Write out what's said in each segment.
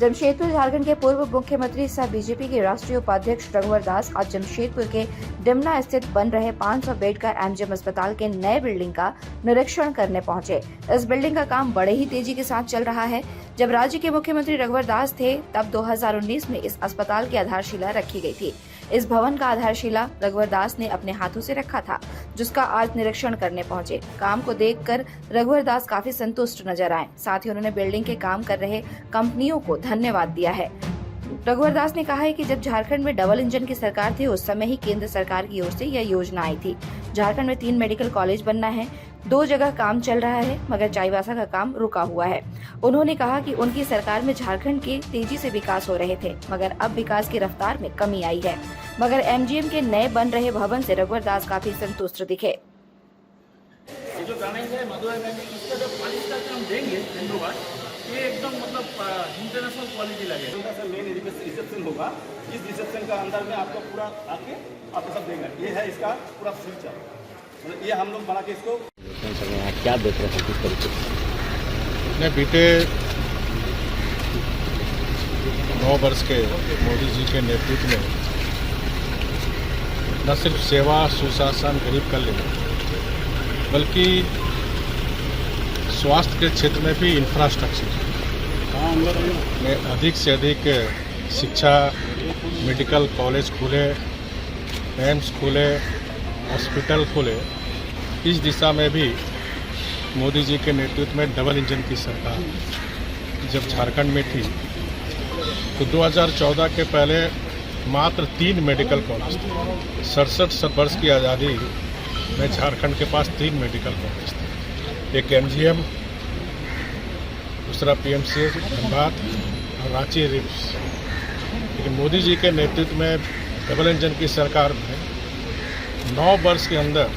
जमशेदपुर झारखंड के पूर्व मुख्यमंत्री सह बीजेपी के राष्ट्रीय उपाध्यक्ष रघुवर दास आज जमशेदपुर के डिमना स्थित बन रहे 500 बेड का एमजीएम अस्पताल के नए बिल्डिंग का निरीक्षण करने पहुंचे। इस बिल्डिंग का काम बड़े ही तेजी के साथ चल रहा है। जब राज्य के मुख्यमंत्री रघुवर दास थे तब 2019 में इस अस्पताल की आधारशिला रखी गई थी। इस भवन का आधारशिला रघुवर दास ने अपने हाथों से रखा था, जिसका आज निरीक्षण करने पहुंचे। काम को देखकर रघुवर दास काफी संतुष्ट नजर आए। साथ ही उन्होंने बिल्डिंग के काम कर रहे कंपनियों को धन्यवाद दिया है। रघुवर दास ने कहा है कि जब झारखंड में डबल इंजन की सरकार थी उस समय ही केंद्र सरकार की ओर से यह योजना आई थी। झारखंड में 3 मेडिकल कॉलेज बनना है, 2 जगह काम चल रहा है, मगर चाईबासा का काम रुका हुआ है। उन्होंने कहा कि उनकी सरकार में झारखंड के तेजी से विकास हो रहे थे, मगर अब विकास की रफ्तार में कमी आई है। मगर एमजीएम के नए बन रहे भवन से रघुवर दास काफी संतुष्ट दिखे। ये जो गानेंगे मधुर में इसका जो पॉलिश का हम देंगे धन्यवाद, ये एकदम मतलब इंटरनेशनल क्वालिटी लगेगा। सर मेन रिसेप्शन होगा, इस रिसेप्शन का अंदर में आपको पूरा आके आपको सब देगा। ये है इसका पूरा फ्यूचर, मतलब ये हम लोग बना के इसको क्या देख रहे हैं किस तरीके से? मैं बीते 9 वर्ष के मोदी जी के नेतृत्व में न सिर्फ सेवा, सुशासन, गरीब कल्याण, बल्कि स्वास्थ्य के क्षेत्र में भी इंफ्रास्ट्रक्चर में अधिक से अधिक शिक्षा, मेडिकल कॉलेज खुले, एम्स खुले, हॉस्पिटल खुले। इस दिशा में भी मोदी जी के नेतृत्व में डबल इंजन की सरकार जब झारखंड में थी तो 2014 के पहले मात्र 3 मेडिकल कॉलेज थे। 67 वर्ष की आज़ादी में झारखंड के पास 3 मेडिकल कॉलेज थे, एक एमजीएम, दूसरा पीएमसीएच धनबाद और रांची रिम्स। लेकिन मोदी जी के नेतृत्व में डबल इंजन की सरकार में 9 वर्ष के अंदर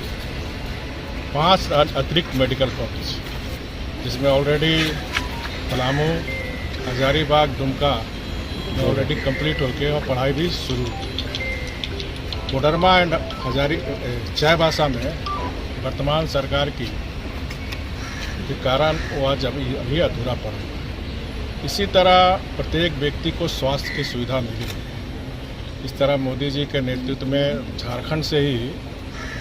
5 अतिरिक्त मेडिकल कॉलेज, जिसमें ऑलरेडी पलामू, हजारीबाग, दुमका में ऑलरेडी कंप्लीट होके और पढ़ाई भी शुरू हुई। कोडरमा एंड चाईबासा में वर्तमान सरकार की के कारण वो आज अभी अधूरा पड़ा। इसी तरह प्रत्येक व्यक्ति को स्वास्थ्य की सुविधा मिली। इस तरह मोदी जी के नेतृत्व में झारखंड से ही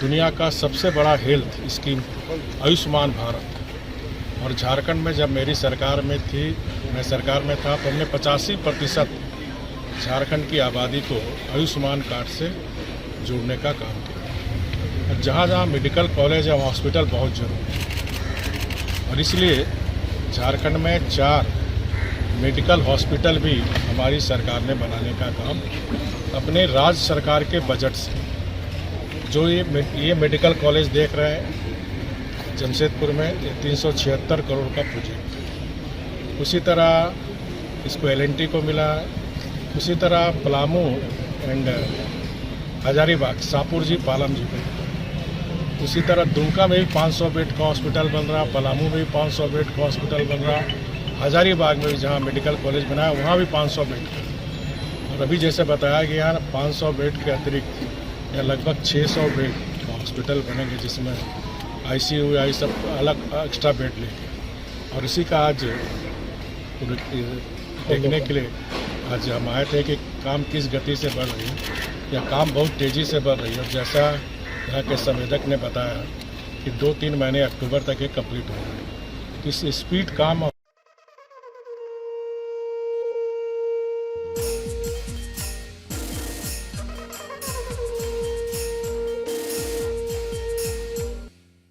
दुनिया का सबसे बड़ा हेल्थ स्कीम आयुष्मान भारत, और झारखंड में जब मेरी सरकार में थी, मैं सरकार में था, तो हमने 85% झारखंड की आबादी को आयुष्मान कार्ड से जोड़ने का काम किया। और जहाँ जहाँ मेडिकल कॉलेज या हॉस्पिटल बहुत जरूरी है, और इसलिए झारखंड में 4 मेडिकल हॉस्पिटल भी हमारी सरकार ने बनाने का काम अपने राज्य सरकार के बजट से, जो ये मेडिकल कॉलेज देख रहे हैं जमशेदपुर में 376 करोड़ का प्रोजेक्ट, उसी तरह इसको एलएनटी को मिला है। उसी तरह पलामू एंड हजारीबाग, सापुर जी, पालम जी को। उसी तरह दुमका में भी 500 बेड का हॉस्पिटल बन रहा, पलामू में भी 500 बेड का हॉस्पिटल बन रहा, हजारीबाग में भी जहाँ मेडिकल कॉलेज बनाया वहाँ भी 500 बेड का। और अभी जैसे बताया गया 500 बेड के अतिरिक्त या लगभग 600 बेड का हॉस्पिटल बनेंगे, जिसमें आईसीयू या सब अलग एक्स्ट्रा बेड लेंगे। और इसी का आज देखने के लिए आज हम आए थे कि काम किस गति से बढ़ रही है, या काम बहुत तेज़ी से बढ़ रही है। और जैसा यहाँ के संवेदक ने बताया कि 2-3 महीने अक्टूबर तक ये कंप्लीट हो रहा है। इस स्पीड काम